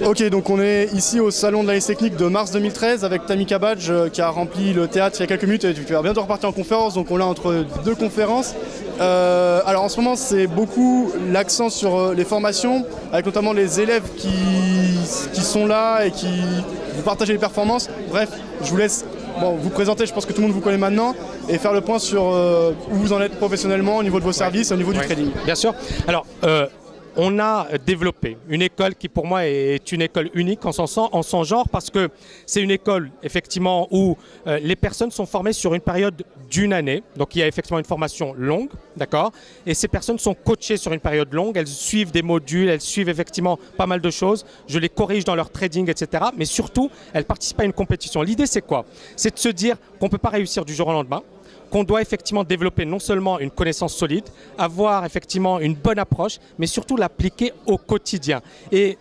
Ok, donc on est ici au salon de l'analyse technique de mars 2013 avec Tamika Badge qui a rempli le théâtre il y a quelques minutes et tu vas bientôt repartir en conférence, donc on est entre deux conférences. Alors en ce moment c'est beaucoup l'accent sur les formations, avec notamment les élèves qui sont là et qui vous partagez les performances. Bref, je vous laisse vous présenter, je pense que tout le monde vous connaît maintenant, et faire le point sur où vous en êtes professionnellement au niveau de vos services et au niveau du trading. Bien sûr. Alors, on a développé une école qui pour moi est une école unique en son genre, parce que c'est une école effectivement où les personnes sont formées sur une période d'une année. Donc il y a effectivement une formation longue, d'accord, et ces personnes sont coachées sur une période longue, elles suivent des modules, elles suivent effectivement pas mal de choses, je les corrige dans leur trading, etc. Mais surtout, elles participent à une compétition. L'idée c'est quoi? C'est de se dire qu'on ne peut pas réussir du jour au lendemain, qu'on doit effectivement développer non seulement une connaissance solide, avoir effectivement une bonne approche, mais surtout l'appliquer au quotidien. Et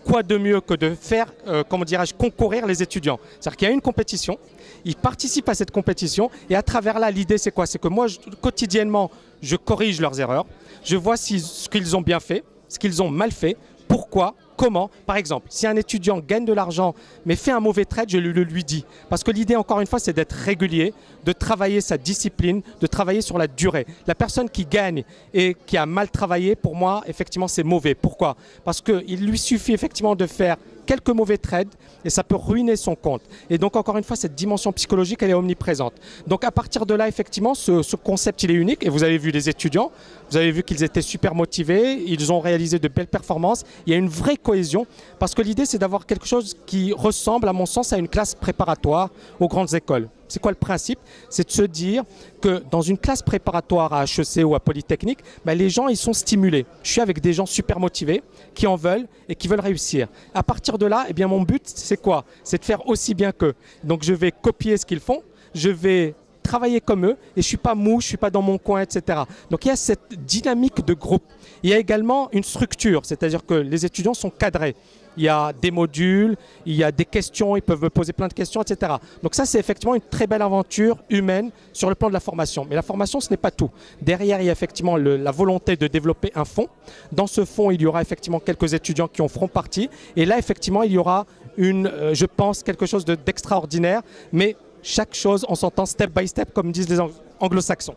quoi de mieux que de faire, comment dirais-je, concourir les étudiants. C'est-à-dire qu'il y a une compétition, ils participent à cette compétition, et à travers là, l'idée c'est quoi? C'est que moi, quotidiennement, je corrige leurs erreurs, je vois ce qu'ils ont bien fait, ce qu'ils ont mal fait, pourquoi, comment. Par exemple, si un étudiant gagne de l'argent mais fait un mauvais trade, je le lui dis. Parce que l'idée, encore une fois, c'est d'être régulier, de travailler sa discipline, de travailler sur la durée. La personne qui gagne et qui a mal travaillé, pour moi, effectivement, c'est mauvais. Pourquoi? Parce qu'il lui suffit effectivement de faire quelques mauvais trades et ça peut ruiner son compte. Et donc, encore une fois, cette dimension psychologique, elle est omniprésente. Donc, à partir de là, effectivement, ce concept, il est unique. Et vous avez vu les étudiants, vous avez vu qu'ils étaient super motivés, ils ont réalisé de belles performances. Il y a une vraie cohésion parce que l'idée, c'est d'avoir quelque chose qui ressemble, à mon sens, à une classe préparatoire aux grandes écoles. C'est quoi le principe? C'est de se dire que dans une classe préparatoire à HEC ou à Polytechnique, les gens ils sont stimulés. Je suis avec des gens super motivés qui en veulent et qui veulent réussir. À partir de là, mon but c'est quoi? C'est de faire aussi bien qu'eux. Donc je vais copier ce qu'ils font, je vais travailler comme eux et je ne suis pas mou, je ne suis pas dans mon coin, etc. Donc il y a cette dynamique de groupe. Il y a également une structure, c'est-à-dire que les étudiants sont cadrés. Il y a des modules, il y a des questions, ils peuvent me poser plein de questions, etc. Donc ça, c'est effectivement une très belle aventure humaine sur le plan de la formation. Mais la formation, ce n'est pas tout. Derrière, il y a effectivement la volonté de développer un fonds. Dans ce fonds, il y aura effectivement quelques étudiants qui en feront partie. Et là, effectivement, il y aura je pense, quelque chose d'extraordinaire. Mais chaque chose, on s'entend step by step, comme disent les anglo-saxons.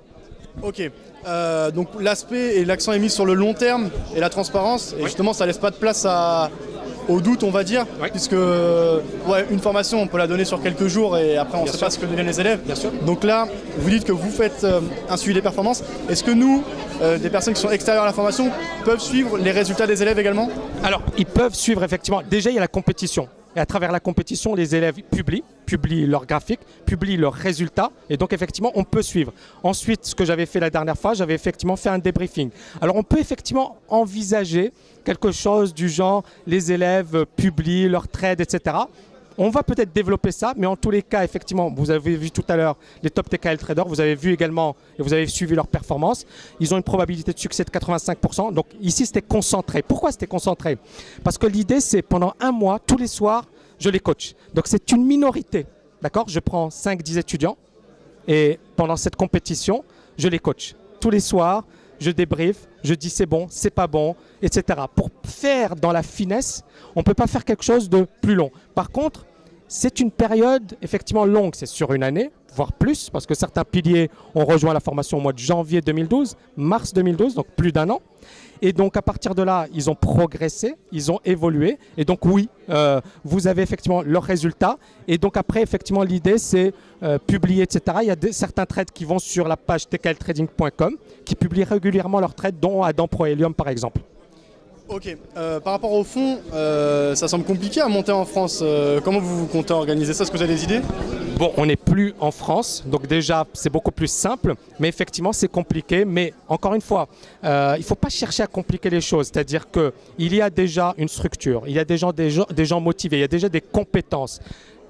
Ok, donc l'aspect et l'accent est mis sur le long terme et la transparence. Et justement, ça ne laisse pas de place au doute, on va dire, puisque une formation, on peut la donner sur quelques jours et après on ne sait pas ce que deviennent les élèves. Bien sûr. Donc là, vous dites que vous faites un suivi des performances. Est-ce que nous, des personnes qui sont extérieures à la formation, peuvent suivre les résultats des élèves également? Alors, ils peuvent suivre effectivement. Déjà, il y a la compétition. Et à travers la compétition, les élèves publient leurs graphiques, publient leurs résultats. Et donc, effectivement, on peut suivre. Ensuite, ce que j'avais fait la dernière fois, j'avais effectivement fait un débriefing. Alors, on peut effectivement envisager quelque chose du genre, les élèves publient leurs trades, etc. On va peut-être développer ça, mais en tous les cas, effectivement, vous avez vu tout à l'heure les top TKL traders, vous avez vu également et vous avez suivi leur performance. Ils ont une probabilité de succès de 85%. Donc ici, c'était concentré. Pourquoi c'était concentré? Parce que l'idée, c'est pendant un mois, tous les soirs, je les coach. Donc c'est une minorité. D'accord? Je prends 5-10 étudiants et pendant cette compétition, je les coach. Tous les soirs, je débrief, je dis c'est bon, c'est pas bon, etc. Pour faire dans la finesse, on ne peut pas faire quelque chose de plus long. Par contre, c'est une période effectivement longue, c'est sur une année, voire plus, parce que certains piliers ont rejoint la formation au mois de janvier 2012, mars 2012, donc plus d'un an. Et donc à partir de là, ils ont progressé, ils ont évolué. Et donc oui, vous avez effectivement leurs résultats. Et donc après, effectivement, l'idée c'est publier, etc. Il y a certains trades qui vont sur la page tkltrading.com qui publient régulièrement leurs trades, dont Adam Pro Helium par exemple. Ok, par rapport au fond, ça semble compliqué à monter en France. Comment vous comptez organiser ça? Est-ce que vous avez des idées? Bon, on n'est plus en France, donc déjà c'est beaucoup plus simple, mais effectivement c'est compliqué. Mais encore une fois, il ne faut pas chercher à compliquer les choses, c'est-à-dire qu'il y a déjà une structure, il y a des gens motivés, il y a déjà des compétences.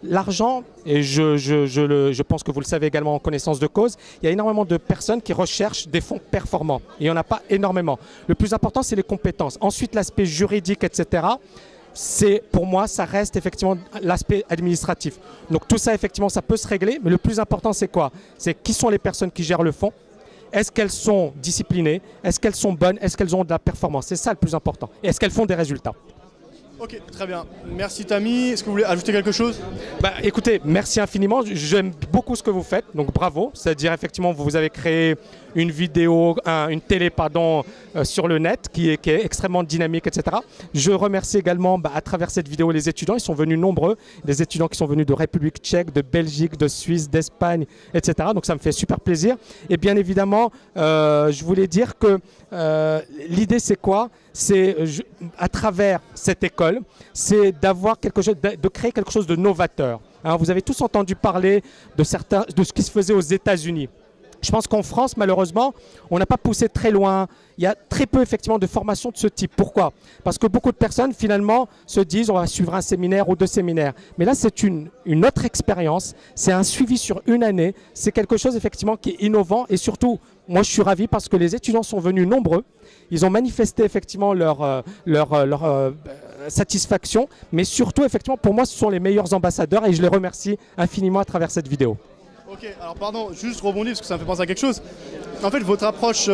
L'argent, et je pense que vous le savez également en connaissance de cause, il y a énormément de personnes qui recherchent des fonds performants. Et il n'y en a pas énormément. Le plus important, c'est les compétences. Ensuite, l'aspect juridique, etc., pour moi, ça reste effectivement l'aspect administratif. Donc tout ça, effectivement, ça peut se régler. Mais le plus important, c'est quoi? C'est qui sont les personnes qui gèrent le fonds? Est-ce qu'elles sont disciplinées? Est-ce qu'elles sont bonnes? Est-ce qu'elles ont de la performance? C'est ça le plus important. Et est-ce qu'elles font des résultats? Ok, très bien. Merci Tammy. Est-ce que vous voulez ajouter quelque chose? Bah, écoutez, merci infiniment. J'aime beaucoup ce que vous faites, donc bravo. C'est-à-dire effectivement, vous avez créé une vidéo, une télé, pardon, sur le net qui est extrêmement dynamique, etc. Je remercie également à travers cette vidéo les étudiants. Ils sont venus nombreux, des étudiants qui sont venus de République tchèque, de Belgique, de Suisse, d'Espagne, etc. Donc ça me fait super plaisir. Et bien évidemment, je voulais dire que l'idée c'est quoi? C'est à travers cette école, c'est d'avoir quelque chose, de créer quelque chose de novateur. Hein, vous avez tous entendu parler de ce qui se faisait aux États-Unis. Je pense qu'en France, malheureusement, on n'a pas poussé très loin. Il y a très peu effectivement de formations de ce type. Pourquoi? Parce que beaucoup de personnes finalement se disent on va suivre un séminaire ou deux séminaires. Mais là, c'est une autre expérience. C'est un suivi sur une année. C'est quelque chose effectivement qui est innovant. Et surtout, moi, je suis ravi parce que les étudiants sont venus nombreux. Ils ont manifesté effectivement leur satisfaction. Mais surtout, effectivement, pour moi, ce sont les meilleurs ambassadeurs et je les remercie infiniment à travers cette vidéo. Ok, alors pardon, juste rebondir parce que ça me fait penser à quelque chose. En fait, votre approche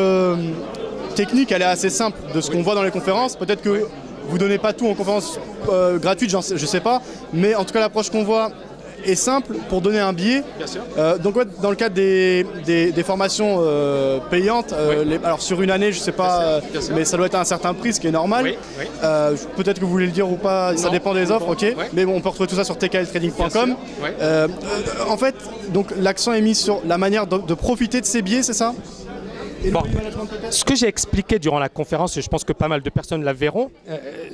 technique, elle est assez simple de ce qu'on voit dans les conférences. Peut-être que vous ne donnez pas tout en conférence gratuite, je ne sais pas. Mais en tout cas, l'approche qu'on voit est simple pour donner un biais. Bien sûr. Donc ouais, dans le cadre des formations payantes, alors sur une année, je ne sais pas, mais ça doit être à un certain prix, ce qui est normal. Oui, oui. Peut-être que vous voulez le dire ou pas, non, ça dépend des offres, ok. Oui. Mais bon, on peut retrouver tout ça sur tkltrading.com. Oui. En fait, donc l'accent est mis sur la manière de profiter de ces biais, c'est ça? Bon, ce que j'ai expliqué durant la conférence, et je pense que pas mal de personnes la verront,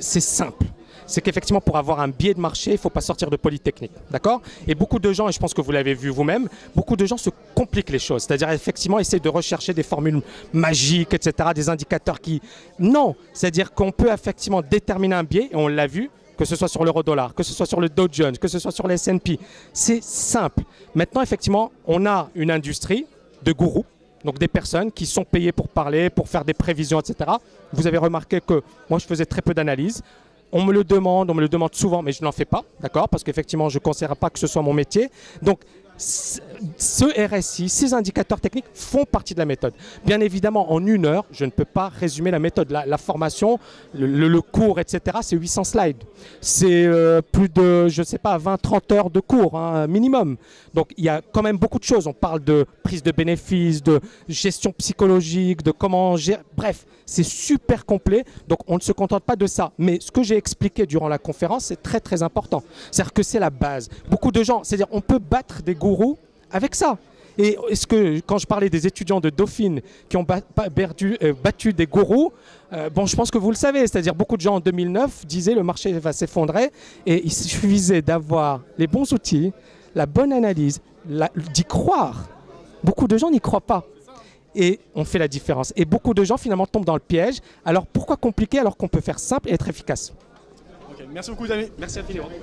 c'est simple. C'est qu'effectivement, pour avoir un biais de marché, il ne faut pas sortir de Polytechnique. D'accord? Et beaucoup de gens, et je pense que vous l'avez vu vous-même, beaucoup de gens se compliquent les choses. C'est-à-dire, effectivement, essayer de rechercher des formules magiques, etc., des indicateurs qui... Non! C'est-à-dire qu'on peut effectivement déterminer un biais, et on l'a vu, que ce soit sur l'euro-dollar, que ce soit sur le Dow Jones, que ce soit sur les S&P. C'est simple. Maintenant, effectivement, on a une industrie de gourous. Donc des personnes qui sont payées pour parler, pour faire des prévisions, etc. Vous avez remarqué que moi, je faisais très peu d'analyse. On me le demande souvent, mais je n'en fais pas, d'accord? Parce qu'effectivement, je ne considère pas que ce soit mon métier. Donc, ce RSI, ces indicateurs techniques font partie de la méthode. Bien évidemment, en une heure, je ne peux pas résumer la méthode. La formation, le cours, etc., c'est 800 slides. C'est plus de, je ne sais pas, 20-30 heures de cours, hein, minimum. Donc, il y a quand même beaucoup de choses. On parle de prise de bénéfices, de gestion psychologique, de comment gérer. Bref, c'est super complet. Donc, on ne se contente pas de ça. Mais ce que j'ai expliqué durant la conférence, c'est très, très important. C'est-à-dire que c'est la base. Beaucoup de gens, c'est-à-dire on peut battre des gourous avec ça. Et est-ce que quand je parlais des étudiants de Dauphine qui ont battu des gourous, bon, je pense que vous le savez, c'est-à-dire beaucoup de gens en 2009 disaient le marché va s'effondrer et il suffisait d'avoir les bons outils, la bonne analyse, d'y croire. Beaucoup de gens n'y croient pas. Et on fait la différence. Et beaucoup de gens finalement tombent dans le piège. Alors pourquoi compliquer alors qu'on peut faire simple et être efficace? Okay, merci beaucoup, Tammy. Merci infiniment.